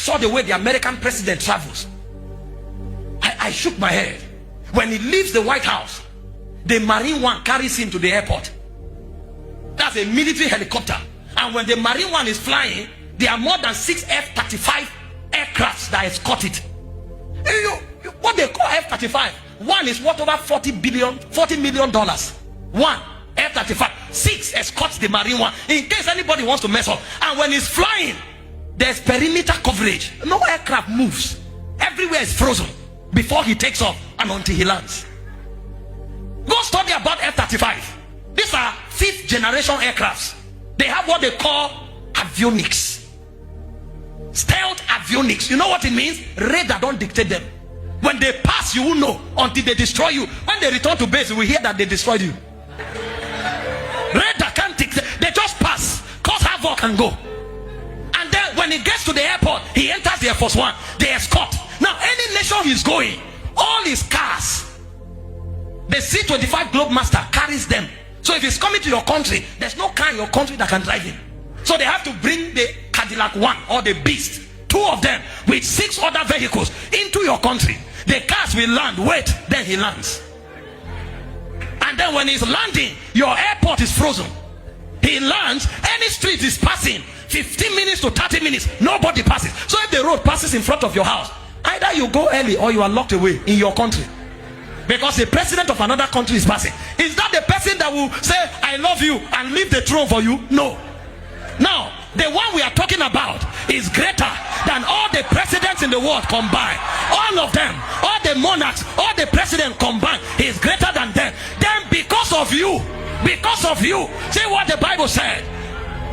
saw the way the American president travels. I shook my head. When he leaves the White House, the Marine One carries him to the airport. That's a military helicopter. And when the Marine One is flying, there are more than 6 F-35 aircrafts that escort it. What they call F-35, one is worth over $40 million. One F-35, 6 escorts the Marine One in case anybody wants to mess up. And when he's flying, there's perimeter coverage. No aircraft moves. Everywhere is frozen before he takes off and until he lands. Go study about F-35. These are 5th generation aircrafts. They have what they call avionics. Stealth avionics. You know what it means? Radar don't dictate them. When they pass, you will know until they destroy you. When they return to base, you will hear that they destroyed you. Radar can't dictate. They just pass, cause havoc and go. And then when he gets to the airport, he enters the Air Force One. They escort. Now, any nation he's going, all his cars, the C-25 Globemaster carries them. So if he's coming to your country, there's no car in your country that can drive him. So they have to bring the Cadillac One or the Beast, 2 of them with 6 other vehicles into your country. The cars will land, wait, then he lands. And then when he's landing, your airport is frozen. He lands, any street is passing 15 minutes to 30 minutes, nobody passes. So if the road passes in front of your house, either you go early or you are locked away in your country. Because the president of another country is passing. Is that the person that will say, I love you and leave the throne for you? No. Now, the one we are talking about is greater than all the presidents in the world combined. All of them, all the monarchs, all the presidents combined, is greater than them. Then because of you, see what the Bible said.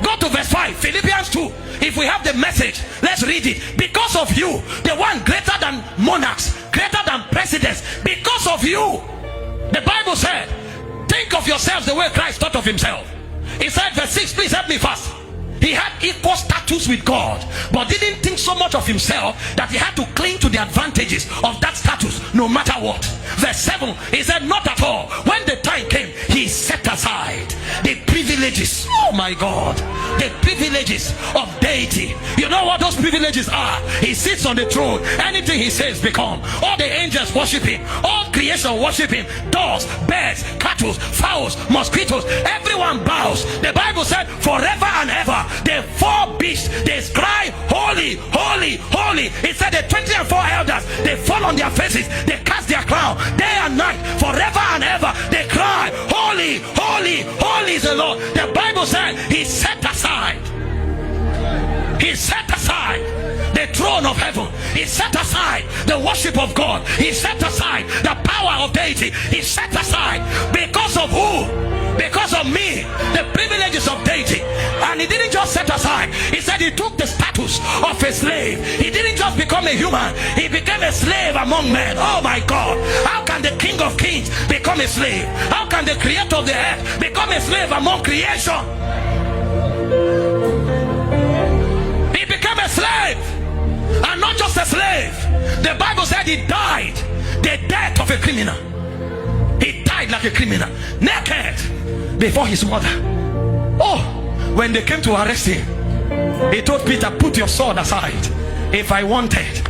Go to verse 5, Philippians 2. If we have the message, let's read it. Because of you, the one greater than monarchs, greater than presidents, because of you, the Bible said, think of yourselves the way Christ thought of himself. He said, verse 6, please help me fast. He had equal status with God, but didn't think so much of himself that he had to cling to the advantages of that status no matter what. Verse 7, he said, not at all. When the time came, he set aside the privileges, oh my God, the privileges of deity. You know what those privileges are? He sits on the throne. Anything he says become. All the angels worship him. All creation worship him. Dogs, birds, cattle, fowls, mosquitoes, everyone bows. The Bible said, forever and ever, the 4 beasts, they cry, holy, holy, holy. It said the 24 elders, they fall on their faces, they cast their crown day and night, forever and ever, they cry, holy, holy, holy is the Lord. The Bible said he set aside the throne of heaven. He set aside the worship of God. He set aside the power of deity. He set aside because of who? Because of me, the privileges of deity. And he didn't just set aside. He said he took the status of a slave. He didn't just become a human. He became a slave among men. Oh my God. How can the King of Kings become a slave? How can the creator of the earth become a slave among creation? He became a slave. And not just a slave. The Bible said he died the death of a criminal. He died like a criminal, naked before his mother. Oh, when they came to arrest him, he told Peter, put your sword aside. If I wanted,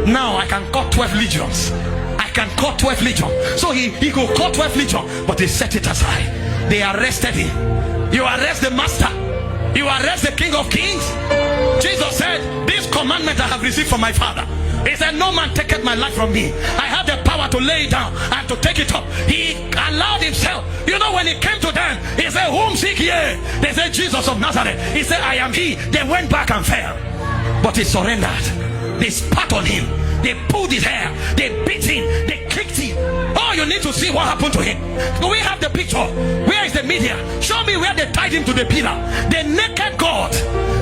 now I can cut 12 legions. I can cut 12 legions. So he could cut 12 legions, but he set it aside. They arrested him. You arrest the master, you arrest the King of Kings. Jesus said, this commandment I have received from my Father. He said, no man taketh my life from me. I have the power to lay it down and to take it up. He allowed himself. You know, when he came to them, he said, whom seek ye? They said, Jesus of Nazareth. He said, I am he. They went back and fell, but he surrendered. They spat on him, they pulled his hair, they beat him, they kicked him. Oh, you need to see what happened to him. Do we have the picture? Where is the media? Show me where they tied him to the pillar. The naked God,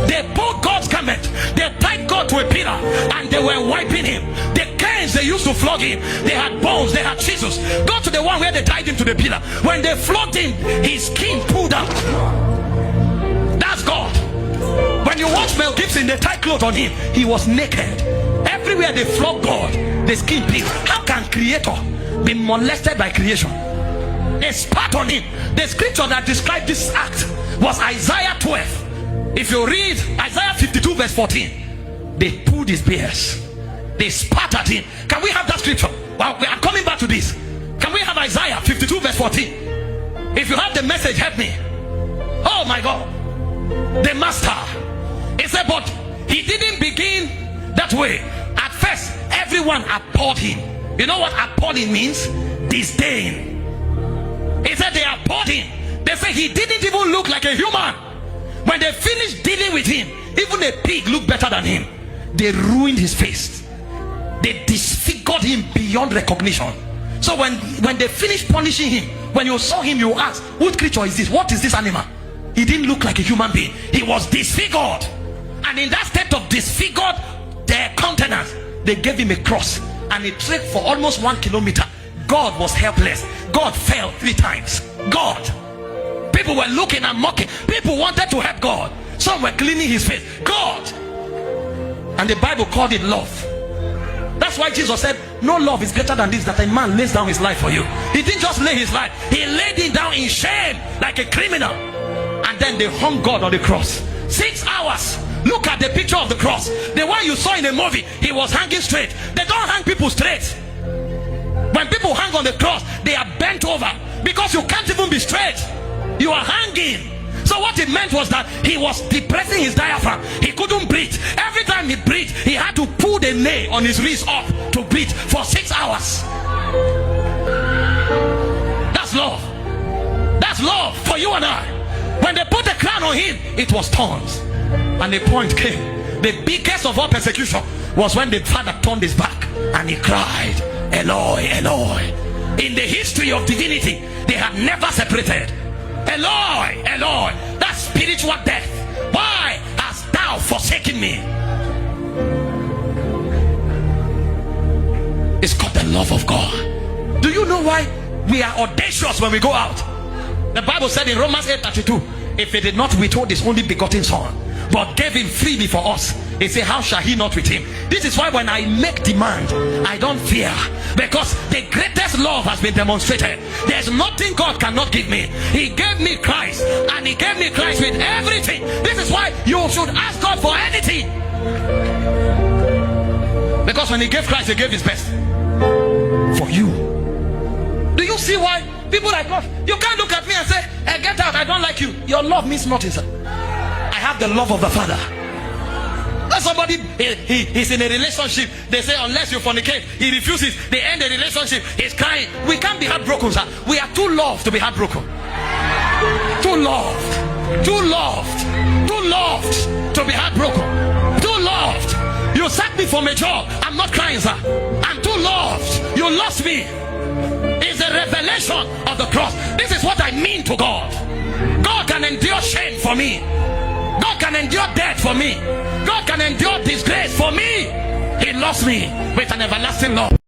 they pulled God's garment, they tied God to a pillar, and they were wiping him. The canes they used to flog him, they had bones, they had chisels. Go to the one where they tied him to the pillar. When they flogged him, his skin pulled out. That's God. When you watch Mel Gibson, they tie clothes on him, he was naked. Everywhere they flog God, the skin peels. How can creator be molested by creation? They spat on him. The scripture that described this act was Isaiah 12. If you read Isaiah 52 verse 14, they pulled removed his beard. They spat at him. Can we have that scripture? Well, we are coming back to this. Can we have Isaiah 52 verse 14? If you have the message, help me. Oh my God. The master. He said, but he didn't begin that way. At first, everyone abhorred him. You know what abhorring means? Disdain. He said they abhorred him. They said he didn't even look like a human. When they finished dealing with him, even a pig looked better than him. They ruined his face. They disfigured him beyond recognition. So when they finished punishing him, when you saw him, you asked, what creature is this? What is this animal? He didn't look like a human being. He was disfigured. And in that state of disfigured their countenance, they gave him a cross. And he trekked for almost 1 kilometer. God was helpless. God fell 3 times. God. People were looking and mocking. People wanted to help God. Some were cleaning his face. God. And the Bible called it love. That's why Jesus said, no love is greater than this, that a man lays down his life for you. He didn't just lay his life. He laid it down in shame like a criminal. And then they hung God on the cross. 6 hours. Look at the picture of the cross. The one you saw in the movie, he was hanging straight. They don't hang people straight. When people hang on the cross, they are bent over. Because you can't even be straight. You are hanging. So what it meant was that he was depressing his diaphragm. He couldn't breathe. Every time he breathed, he had to pull the nail on his wrist up to breathe for 6 hours. That's love. That's love for you and I. When they put the crown on him, it was thorns. And the point came. The biggest of all persecution was when the father turned his back and he cried, Eloi, Eloi. In the history of divinity, they had never separated. Eloi, Eloi. That's spiritual death. Why hast thou forsaken me? It's called the love of God. Do you know why we are audacious when we go out? The Bible said in Romans 8:32, if he did not withhold his only begotten son, but gave him freely for us, he said, how shall he not with him? This is why when I make demand, I don't fear, because the greatest love has been demonstrated. There's nothing God cannot give me. He gave me Christ, and he gave me Christ with everything. This is why you should ask God for anything, because when he gave Christ, he gave his best for you. Do you see why people like us, you can't look at me and say, hey, get out, I don't like you. Your love means nothing, sir. I have the love of the Father. When somebody he's in a relationship, they say unless you fornicate, he refuses, they end the relationship, he's crying. We can't be heartbroken, sir. We are too loved to be heartbroken. Too loved. Too loved. Too loved to be heartbroken. Too loved. You sacked me from a job. I'm not crying, sir. I'm too loved. You lost me. It's a revelation of the cross. This is what I mean to God. God can endure shame for me. God can endure death for me. God can endure disgrace for me. He loves me with an everlasting love.